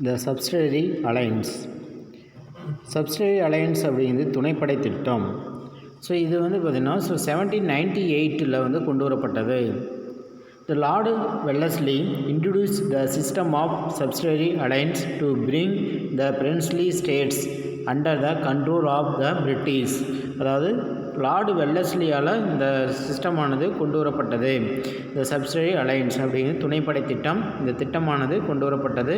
த subsidiary alliance. Subsidiary alliance அப்படிங்கிறது துணைப்படை திட்டம். So இது வந்து பார்த்திங்கன்னா 1798 வந்து கொண்டு வரப்பட்டது. The Lord Wellesley introduced the system of subsidiary alliance to bring the princely states under the control of the British. அதாவது லார்டு வெல்லஸ்லியால் இந்த சிஸ்டமானது கொண்டு வரப்பட்டது. இந்த சப்சிடரி அலையன்ஸ் அப்படிங்கிறது துணைப்படை திட்டம். இந்த திட்டமானது கொண்டு வரப்பட்டது.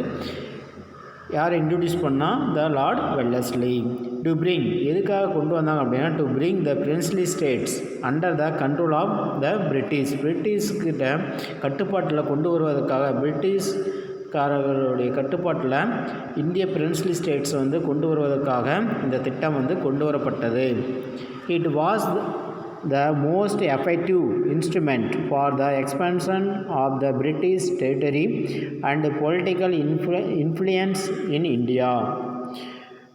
யார் இன்ட்ரடியூஸ் பண்ணால்? The Lord Wellesley. To bring எதுக்காக கொண்டு வந்தாங்க அப்படின்னா, to bring the princely states under the control of the British. பிரிட்டிஷ்கிட்ட கட்டுப்பாட்டில் கொண்டு வருவதற்காக, பிரிட்டிஷ்காரர்களுடைய கட்டுப்பாட்டில் இந்திய பிரின்ஸ்லி ஸ்டேட்ஸ் வந்து கொண்டு வருவதற்காக இந்த திட்டம் வந்து கொண்டு வரப்பட்டது. It was the most effective instrument for the expansion of the British territory and political influence in India.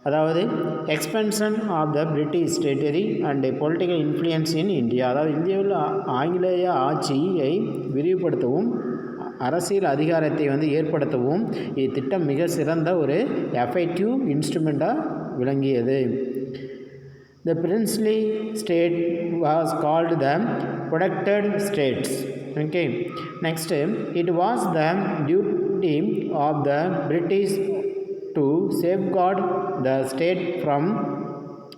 அதாவது expansion of the British territory and political influence in India. அதாவது இந்தியாவில் ஆங்கிலேய ஆட்சியை விரிவுபடுத்தவும் அரசியல் அதிகாரத்தை வந்து ஏற்படுத்தவும் இத்திட்டம் மிக சிறந்த ஒரு எஃபெக்டிவ் இன்ஸ்ட்ருமெண்ட்டாக விளங்கியது. The princely state was called the protected states. Okay. Next, it was the duty of the British to safeguard the state from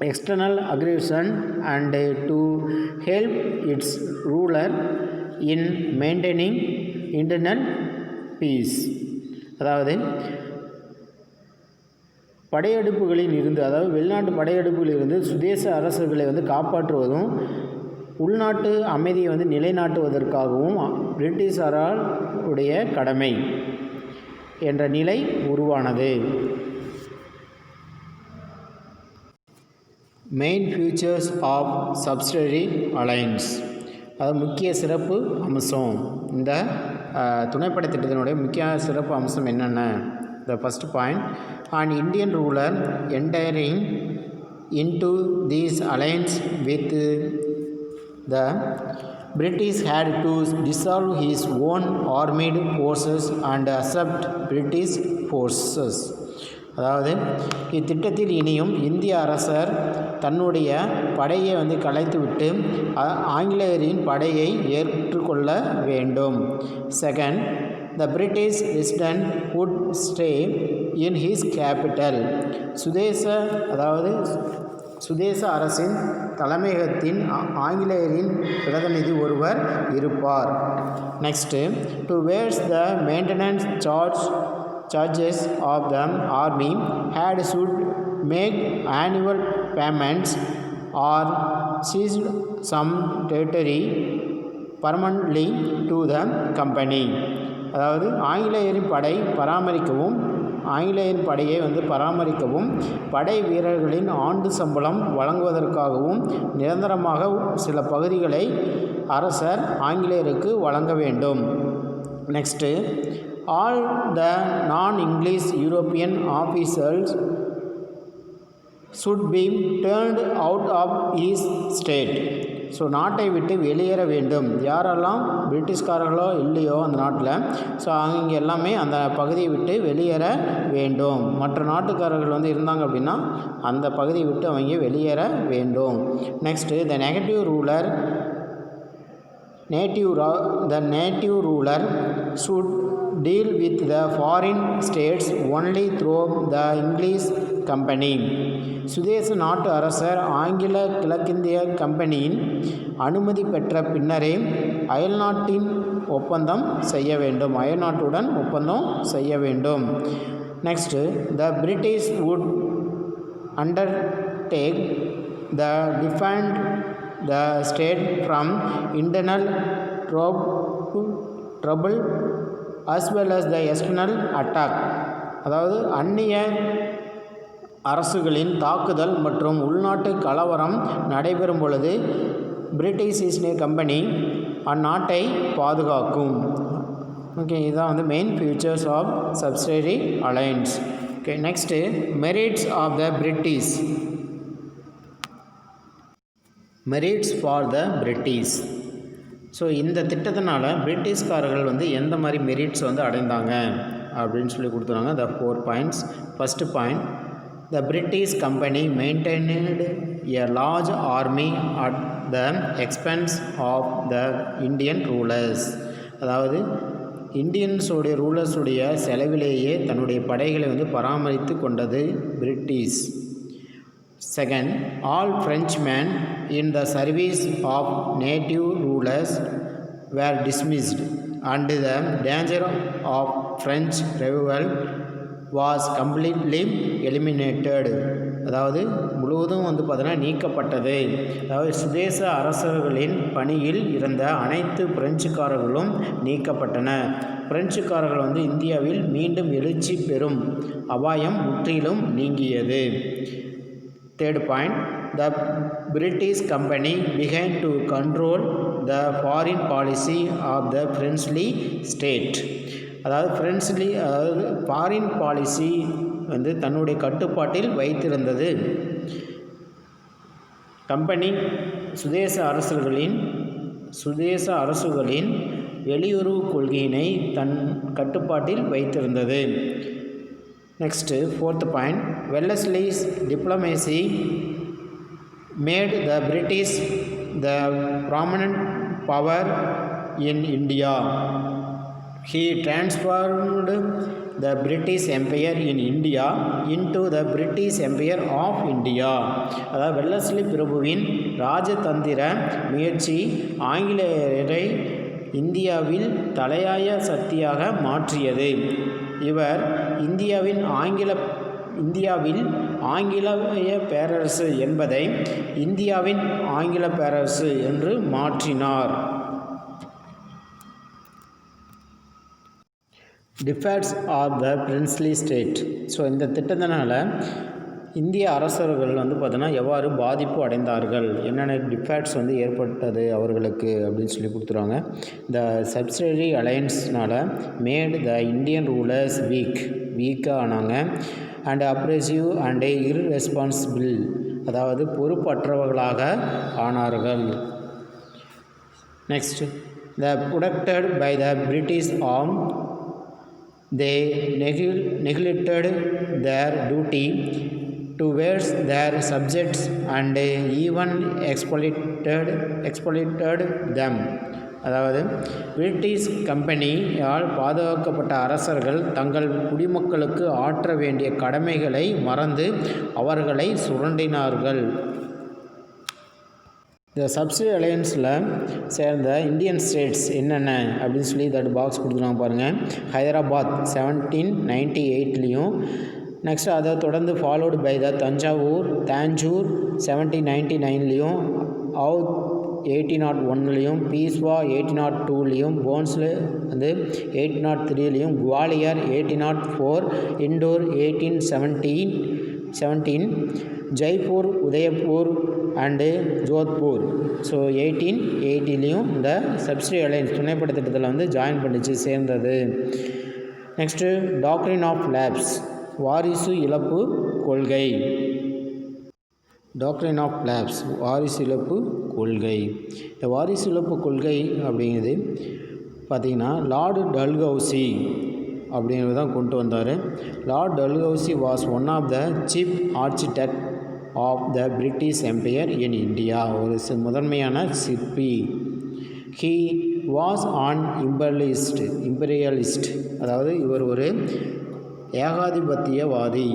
external aggression and to help its ruler in maintaining internal peace. அதாவது படையெடுப்புகளில் இருந்து, அதாவது வெளிநாட்டு படையெடுப்புகளில் இருந்து சுதேச அரசுகளை வந்து காப்பாற்றுவதும் உள்நாட்டு அமைதியை வந்து நிலைநாட்டுவதற்காகவும் பிரிட்டிஷாரால் உடைய கடமை என்ற நிலை உருவானது. Main features of subsidiary alliance. அது முக்கிய சிறப்பு அம்சம். இந்த துணைப்படை திட்டத்தினுடைய முக்கிய சிறப்பு அம்சம் என்னென்ன? The first point, an Indian ruler entering into this alliance with the British had to dissolve his own armed forces and accept British forces. அதாவது இத்திட்டத்தில் இனியும் இந்திய அரசர் தன்னுடைய படையை வந்து கலைத்துவிட்டு ஆங்கிலேயரின் படையை ஏற்றுக்கொள்ள வேண்டும். Second, the British resident would stay in his capital. சுதேச அரசின் தலைமையகத்தின் ஆங்கிலேயரின் பிரதிநிதி ஒருவர் இருப்பார். Next, towards the maintenance charges of the army had should make annual payments or seized some territory permanently to the company. அதாவது ஆங்கிலேயரின் படையை வந்து பராமரிக்கவும் படை வீரர்களின் ஆண்டு சம்பளம் வழங்குவதற்காகவும் நிரந்தரமாக சில பகுதிகளை அரசர் ஆங்கிலேயருக்கு வழங்க வேண்டும். Next, all the non English European officers should be turned out of his state. So நாட்டை விட்டு வெளியேற வேண்டும். யாரெல்லாம் பிரிட்டிஷ்காரர்களோ இல்லையோ அந்த நாட்டில், ஸோ அவங்க எல்லாமே அந்த பகுதியை விட்டு வெளியேற வேண்டும். மற்ற நாட்டுக்காரர்கள் வந்து இருந்தாங்க அப்படின்னா அந்த பகுதியை விட்டு அவங்க வெளியேற வேண்டும். Next, the native ruler should deal with the foreign states only through the English company. சுதேச நாட்டு அரசர் ஆங்கில கிழக்கிந்திய கம்பெனியின் அனுமதி பெற்ற பின்னரே அயல்நாட்டுடன் ஒப்பந்தம் செய்ய வேண்டும். Next, the British would undertake the defend the state from internal trouble as well as the external attack. அதாவது அந்நிய அரசுகளின் தாக்குதல் மற்றும் உள்நாட்டு கலவரம் நடைபெறும் பொழுது பிரிட்டிஷ் ஈஸ்ட் இந்தியா கம்பெனி அந்நாட்டை பாதுகாக்கும். ஓகே, இதுதான் வந்து main features of subsidiary alliance. Okay, next, merits of the British. Merits for the British. So இந்த திட்டத்தினால் பிரிட்டிஷ்காரர்கள் வந்து எந்த மாதிரி மெரிட்ஸ் வந்து அடைந்தாங்க அப்படின்னு சொல்லி கொடுத்துருவாங்க. the 4 points. First point, the British company maintained a large army at the expense of the Indian rulers. அதாவது இந்தியன்ஸோடைய ரூலர்ஸுடைய செலவிலேயே தன்னுடைய படைகளை வந்து பராமரித்து கொண்டது British. Second, all Frenchmen in the service of native rulers were dismissed and the danger of French revival was completely eliminated. அதாவது முழுவதும் வந்து பார்த்தீங்கன்னா நீக்கப்பட்டது. அதாவது சுதேச அரசர்களின் பணியில் இருந்த அனைத்து பிரெஞ்சுக்காரர்களும் நீக்கப்பட்டன. பிரெஞ்சுக்காரர்கள் வந்து இந்தியாவில் மீண்டும் எழுச்சி பெறும் அபாயம் முற்றிலும் நீங்கியது. Third point, the British company began to control the foreign policy of the Princely state. அதாவது ஃபாரின் பாலிசி வந்து தன்னுடைய கட்டுப்பாட்டில் வைத்திருந்தது. கம்பெனி சுதேச அரசுகளின் வெளியுறவு கொள்கையினை தன் கட்டுப்பாட்டில் வைத்திருந்தது. Next, fourth point, Wellesley's diplomacy made the British the prominent power in India. He transformed the British Empire in India into the British Empire of India. அதாவது வெல்லஸ்லி பிரபுவின் ராஜதந்திர முயற்சி ஆங்கிலேயரை இந்தியாவில் தலையாய சக்தியாக மாற்றியது. இவர் இந்தியாவில் ஆங்கிலேய பேரரசு என்பதை இந்தியாவின் ஆங்கில பேரரசு என்று மாற்றினார். Defects of the princely state. So இந்த திட்டத்தினால இந்திய அரசர்கள் வந்து பார்த்தோன்னா எவ்வாறு பாதிப்பு அடைந்தார்கள், என்னென்ன டிஃபெக்ட்ஸ் வந்து ஏற்பட்டது அவர்களுக்கு அப்படின்னு சொல்லி கொடுத்துருவாங்க. த சப்சிடரி அலையன்ஸ்னால் மேட் த இந்தியன் ரூலர்ஸ் வீக்காக ஆனாங்க. அண்ட் அப்ரெசிவ் அண்ட் இர்ரெஸ்பான்சிபிள், அதாவது பொறுப்பற்றவர்களாக ஆனார்கள். Next, the protected by the British arm, they neglected their duty towards their subjects and even exploited them. அதாவது பிரிட்டிஷ் கம்பெனியால் பாதுகாக்கப்பட்ட அரசர்கள் தங்கள் குடிமக்களுக்கு ஆற்ற வேண்டிய கடமைகளை மறந்து அவர்களை சுரண்டினார்கள். இந்த சப்சிடி அலையன்ஸில் சேர்ந்த இந்தியன் ஸ்டேட்ஸ் என்னென்ன அப்படின்னு சொல்லி தட் பாக்ஸ் கொடுத்துருவாங்க பாருங்கள். ஹைதராபாத் 1798லேயும், நெக்ஸ்ட் அதை தொடர்ந்து ஃபாலோடு பை த தஞ்சாவூர் 1799லேயும், அவுத் 1801லேயும், பீஸ்வா 1802லேயும், போன்ஸ்ல வந்து 1803லேயும், குவாலியர் 1804, இண்டோர் 1817, ஜெய்ப்பூர், உதயப்பூர் அண்டு ஜோத்பூர் ஸோ 1880லேயும் இந்த சப்சிடி அலையன்ஸ் துணைப்படை திட்டத்தில் வந்து ஜாயின் பண்ணிச்சு, சேர்ந்தது. நெக்ஸ்ட்டு டாக்ட்ரின் ஆஃப் லேப்ஸ், வாரிசு இழப்பு கொள்கை. டாக்ட்ரின் ஆஃப் லேப்ஸ், வாரிசு இழப்பு கொள்கை. இந்த வாரிசு இழப்பு கொள்கை அப்படிங்கிறது பார்த்திங்கன்னா லார்டு டல்ஹவுசி அப்படிங்கிறது தான் கொண்டு வந்தார். Lord Dalhousie was one of the chief architect of the British empire in India, ஒரு முதன்மையான சிற்பி. ஹீ வாஸ் ஆன் இம்பீரியலிஸ்ட், அதாவது இவர் ஒரு ஏகாதிபத்தியவாதி.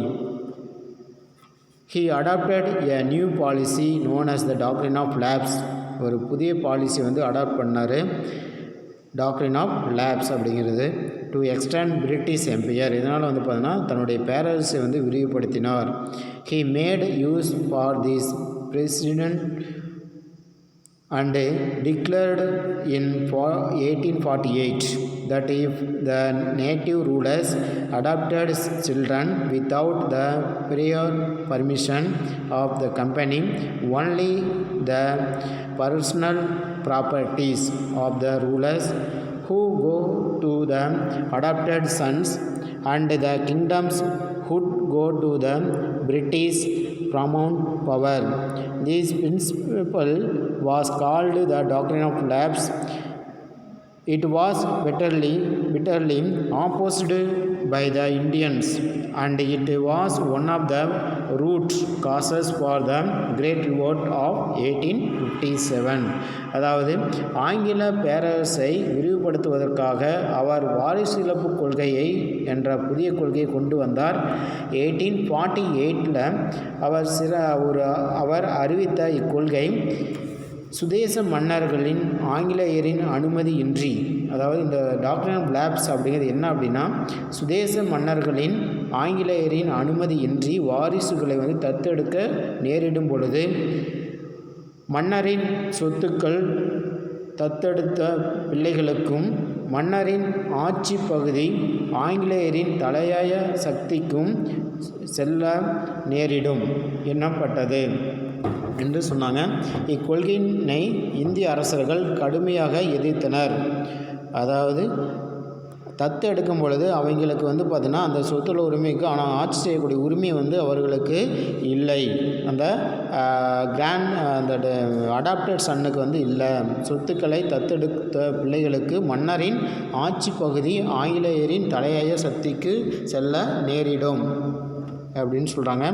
He adopted a new policy known as the doctrine of lapse, ஒரு புதிய பாலிசி வந்து அடாப்ட் பண்ணார், டாக்ட்ரின் ஆஃப் லேப்ஸ் அப்படிங்கிறது. டு எக்ஸ்டெண்ட் பிரிட்டிஷ் எம்பையர், இதனால் வந்து பார்த்தீங்கன்னா தன்னுடைய பேரரசை வந்து விரிவுபடுத்தினார். He made use for this precedent and declared in 1848 that if the native rulers adopted children without the prior permission of the company, only the personal properties of the rulers who go to the adopted sons and the kingdoms would go to the British paramount power. This principle was called the doctrine of lapse. It was bitterly opposed by the Indians, and it was one of the root causes for the Great Revolt of 1857. அதாவது ஆங்கில பேரரசை விரிவுபடுத்துவதற்காக அவர் வாரிசு இழப்பு கொள்கையை என்ற புதிய கொள்கையை கொண்டு வந்தார். 1848 அவர் அறிவித்த இக்கொள்கை சுதேச மன்னர்களின் ஆங்கிலேயரின் அனுமதியின்றி, அதாவது இந்த டாக்ட்ரின் ஆஃப் லேப்ஸ் அப்படிங்கிறது என்ன அப்படின்னா, சுதேச மன்னர்களின் ஆங்கிலேயரின் அனுமதியின்றி வாரிசுகளை தத்தெடுக்க நேரிடும் பொழுது மன்னரின் சொத்துக்கள் தத்தெடுத்த பிள்ளைகளுக்கும் மன்னரின் ஆட்சி பகுதி ஆங்கிலேயரின் தலையாய சக்திக்கும் செல்ல நேரிடும் எண்ணப்பட்டது என்று சொன்னாங்க. இக்கொள்கையினை இந்திய அரசர்கள் கடுமையாக எதிர்த்தனர். அதாவது தத்து எடுக்கும் பொழுது அவங்களுக்கு பார்த்திங்கன்னா அந்த சொத்துல உரிமைக்கு, ஆனால் ஆட்சி செய்யக்கூடிய உரிமை அவர்களுக்கு இல்லை. அந்த அந்த அடாப்டட் சன்னுக்கு இல்லை. சொத்துக்களை தத்தெடுத்த பிள்ளைகளுக்கு மன்னரின் ஆட்சி பகுதி ஆங்கிலேயரின் தலையாய சக்திக்கு செல்ல நேரிடும் அப்படின்னு சொல்கிறாங்க.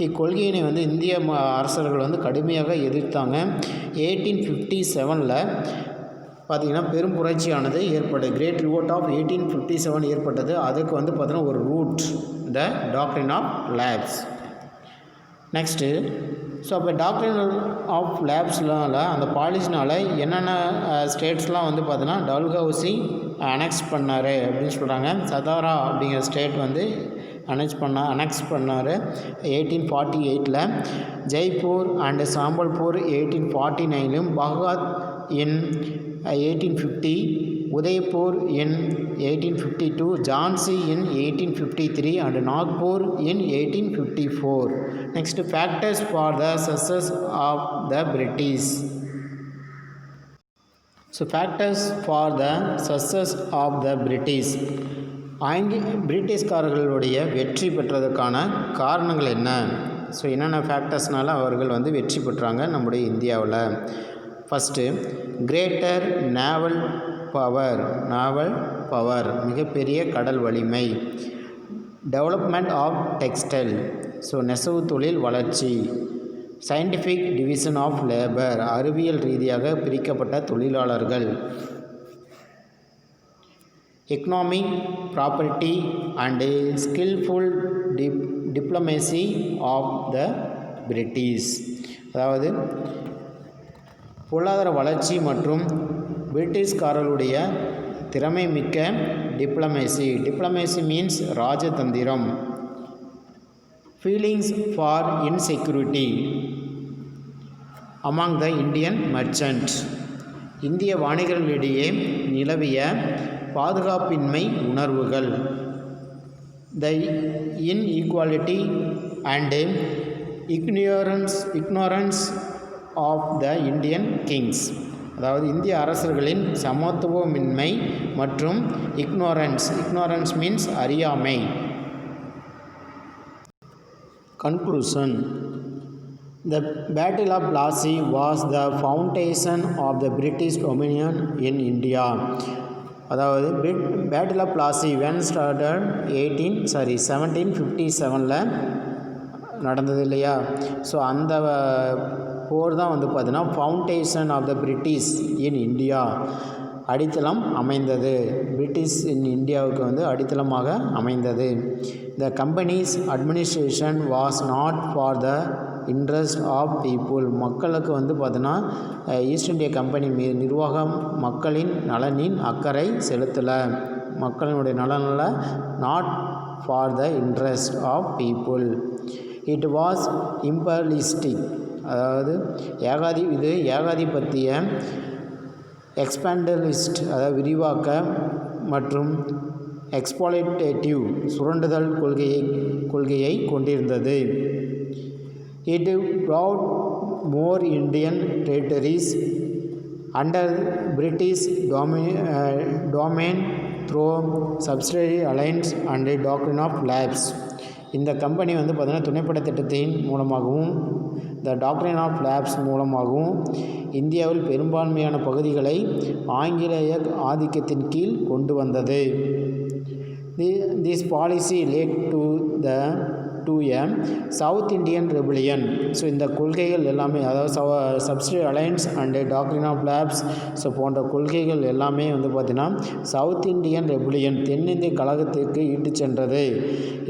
இக்கொள்கையினை இந்திய அரசர்கள் கடுமையாக எதிர்த்தாங்க. 1857 பார்த்திங்கன்னா பெரும் புரட்சியானது ஏற்பட்டது. கிரேட் ரிவோல்ட் ஆஃப் 1857 ஏற்பட்டது. அதுக்கு பார்த்திங்கன்னா ஒரு root the doctrine of lapse. Next so அப்போ டாக்ட்ரின் ஆஃப் லேப்ஸ்னால அந்த பாலிசினால் என்னென்ன ஸ்டேட்ஸ்லாம் பார்த்தீங்கன்னா டல்ஹவுசி அனெக்ஸ் பண்ணார் அப்படின்னு சொல்கிறாங்க. சதாரா அப்படிங்கிற ஸ்டேட் அனெக்ஸ் பண்ணார் 1848. Jaipur and Sambalpur 1849, Baghat in 1850, Udaipur in 1852, Jhansi in 1853 and Nagpur in 1854. Next factors for the success of the British. So factors for the success of the British. பிரிட்டிஷ்காரர்களுடைய வெற்றி பெற்றதற்கான காரணங்கள் என்ன? ஸோ என்னென்ன ஃபேக்டர்ஸ்னால அவர்கள் வெற்றி பெற்றாங்க நம்முடைய இந்தியாவில்? ஃபஸ்ட்டு கிரேட்டர் நேவல் பவர் மிகப்பெரிய கடல் வலிமை. டெவலப்மெண்ட் ஆஃப் டெக்ஸ்டைல், ஸோ நெசவு தொழில் வளர்ச்சி. சயின்டிஃபிக் டிவிஷன் ஆஃப் லேபர், அறிவியல் ரீதியாக பிரிக்கப்பட்ட தொழிலாளர்கள். Economic property and skilful diplomacy of the British, அதாவது பொருளாதார வளர்ச்சி மற்றும் பிரிட்டிஷ்காரர்களுடைய திறமை மிக்க டிப்ளமேசி மீன்ஸ் ராஜதந்திரம். Feelings for insecurity among the Indian merchant, இந்திய வாணிகர்களிடையே நிலவிய பாதுகாப்பின்மை உணர்வுகள். The inequality and ignorance of the Indian kings, அதாவது இந்திய அரசர்களின் சமத்துவமின்மை மற்றும் இக்னோரன்ஸ் மீன்ஸ் அறியாமை. Conclusion. The Battle of Plassey was the foundation of the British dominion in India. அதாவது battle of Plassey when started 1757 நடந்தது இல்லையா? ஸோ அந்த போர் தான் பார்த்தீங்கன்னா foundation of the British in India, அடித்தளம் அமைந்தது. பிரிட்டிஷ் இன் இந்தியாவுக்கு அடித்தளமாக அமைந்தது. The companies administration was not for the interest of people, மக்களுக்கு பார்த்தீங்கன்னா ஈஸ்ட் இந்தியா கம்பெனி நிர்வாகம் மக்களின் நலனின் அக்கறை செலுத்தலை. மக்களினுடைய நலனில் not for the interest of people. It was imperialistic, அதாவது ஏகாதிபத்திய எக்ஸ்பாண்டலிஸ்ட், அதாவது விரிவாக்க மற்றும் எக்ஸ்ப்ளாய்டேட்டிவ் சுரண்டுதல் கொள்கையை கொண்டிருந்தது. It brought more Indian territories under British domain through subsidiary alliance and doctrine of lapse. இந்த கம்பெனி பார்த்தீங்கன்னா துணைப்படை திட்டத்தின் மூலமாகவும் த டாக்ட்ரின் ஆஃப் லேப்ஸ் மூலமாகவும் இந்தியாவில் பெரும்பான்மையான பகுதிகளை ஆங்கிலேய ஆதிக்கத்தின் கீழ் கொண்டு வந்தது. This policy led to a South Indian rebellion. So இந்த கொள்கைகள் எல்லாமே அதாவது subsidiary alliance and doctrine of lapse so போன்ற கொள்கைகள் எல்லாமே வந்து பார்த்திங்கன்னா சவுத் இந்தியன் ரெபுலியன் தென்னிந்திய கழகத்திற்கு இட்டு சென்றது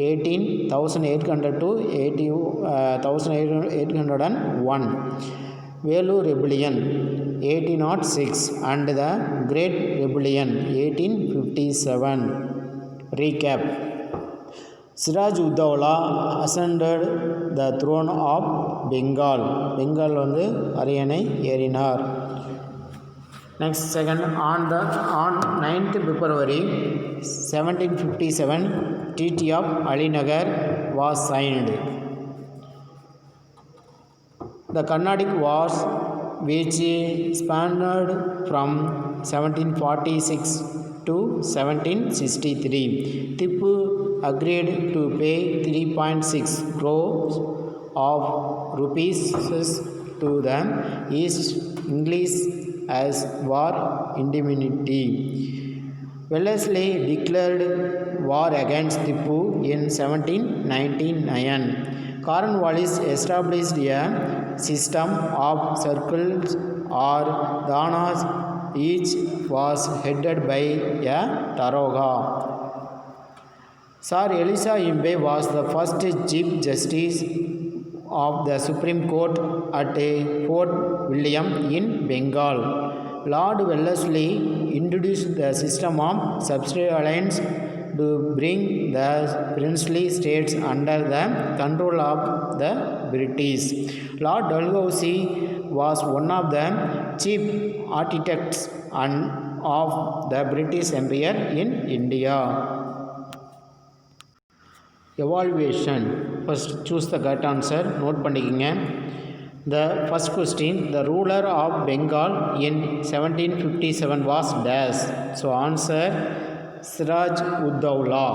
18,800 to 1801. Vellore Rebellion 1806 and the Great Rebellion 1857. Recap. Siraj-ud-Dowla ascended the throne of Bengal. Bengal வந்து அரியணை ஏறினார். Next, second, on 9th February 1757, Treaty of Alinagar was signed. The Carnatic Wars, which spanned from 1746 to 1763, Tipu agreed to pay 3.6 crores of rupees to the East English as war indemnity. Wellesley declared war against Tipu in 1799. Cornwallis established a system of circles or danas, each was headed by a Taroga. Sir Elisha Imbe was the first Chief Justice of the Supreme Court at Fort William in Bengal. Lord Wellesley introduced the system of subsidiary alliance to bring the princely states under the control of the British. Lord Dalhousie was one of the chief architects of the British Empire in India. Evaluation. First, choose the correct answer. Note பண்ணிக்கங்க. The first question, the ruler of Bengal in 1757 was dash. So answer Siraj-ud-Dowla.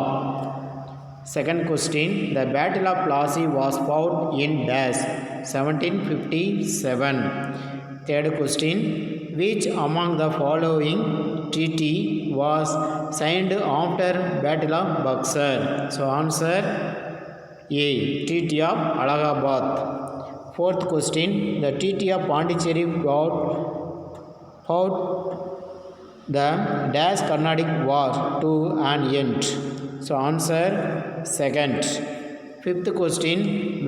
Second question, the Battle of Plassey was fought in dash 1757. Third question, which among the following treaty was signed after Battle of Buxar? So answer A, Treaty of Allahabad. Fourth question, the Treaty of Pondicherry brought the dash Carnatic War to an end. So answer second. Fifth question,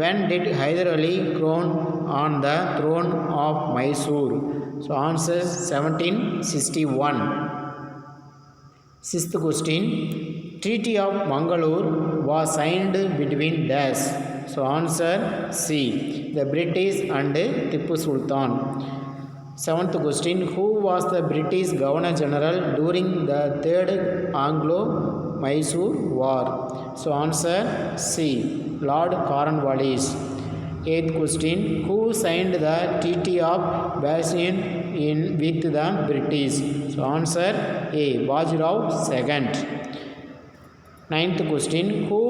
when did Hyder Ali crown on the throne of Mysore? So answer 1761. Sixth question, Treaty of Mangalore was signed between dash. So answer C, the British and Tipu Sultan. Seventh question, who was the British Governor General during the Third Anglo-Mysore War? So answer C, Lord Cornwallis. Eighth question, who signed the Treaty of Bassein with the British? So answer A, Bajirao II. Ninth question, who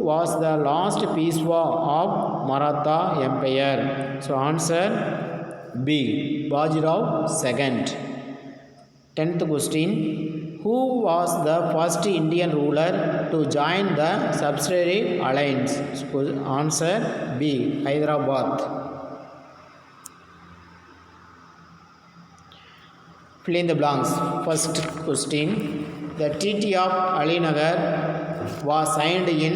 was the last Peishwa of Maratha Empire? So answer B, Bajirao II. Tenth question, who was the first Indian ruler to join the subsidiary alliance? So answer B, Hyderabad. Fill in the blanks. First question, the Treaty of Alinagar was signed in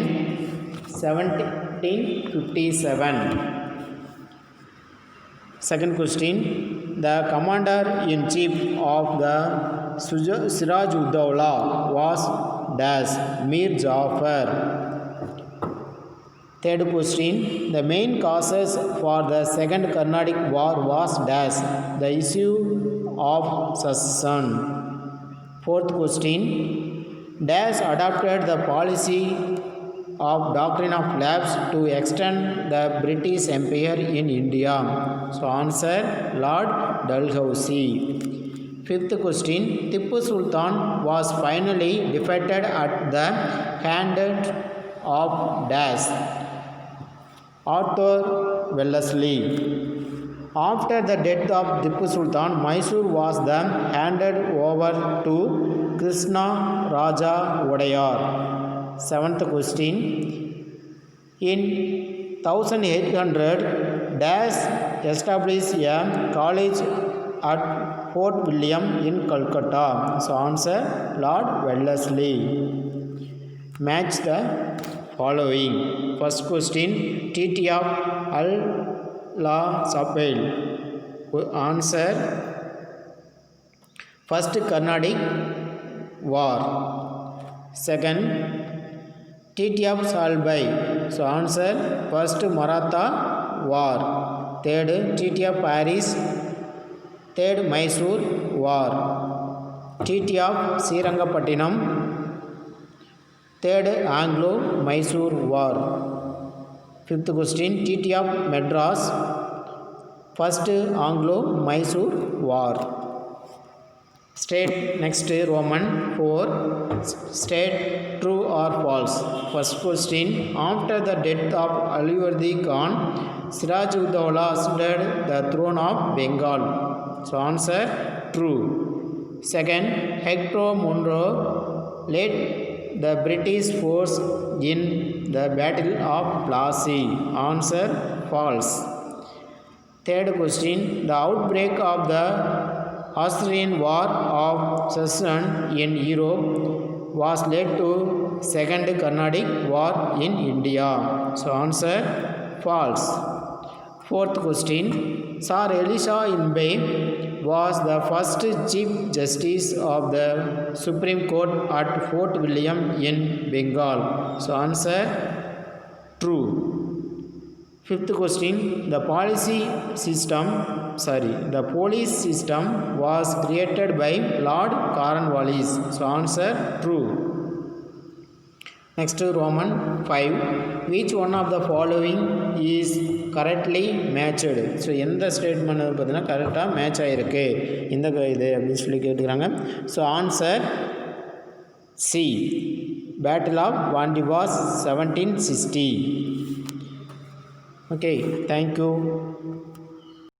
1757. Second question, the commander-in-chief of the Siraj-ud-Dowla was dash Mir Jafar. Third question, the main causes for the Second Carnatic War was dash the issue of succession. Fourth question, dash adopted the policy of doctrine of lapse to extend the British Empire in India. So answer Lord Dalhousie. Fifth question, Tipu Sultan was finally defeated at the hand of dash Arthur Wellesley. After the death of Tipu Sultan, Mysore was then handed over to Krishna Raja Wodeyar. Seventh question. In 1800, Dash established a college at Fort William in Calcutta. So answer Lord Wellesley. Match the following. First question. Treaty of Al-La-Chapelle. Answer First Carnatic War. Second, Treaty of Salbai. So answer First Maratha War. Third, Treaty of Paris. Third, Mysore War. Treaty of Srirangapattinam. Third, Anglo-Mysore War. Fifth question, Treaty of Madras. First Anglo-Mysore War. State next Roman 4. State true or false. First question. After the death of Alivardi Khan, Siraj-ud-Dowla ascended the throne of Bengal. So answer true. Second, Hector Munro led the British force in the Battle of Plassey. Answer false. Third question. The outbreak of the Austrian War of Succession in Europe was led to Second Carnatic War in India. So answer false. Fourth question. Sir Elisha Inbay was the first Chief Justice of the Supreme Court at Fort William in Bengal. So answer true. Fifth question. The police system was created by Lord Cornwallis. So answer true. Next Roman 5. Which one of the following is correctly matched? So எந்த statement பார்த்தீங்கன்னா கரெக்டாக match ஆகிருக்கு இந்த இது அப்படின்னு சொல்லி கேட்டுக்கிறாங்க. So answer C. Battle of Wandiwash 1760. Okay, thank you.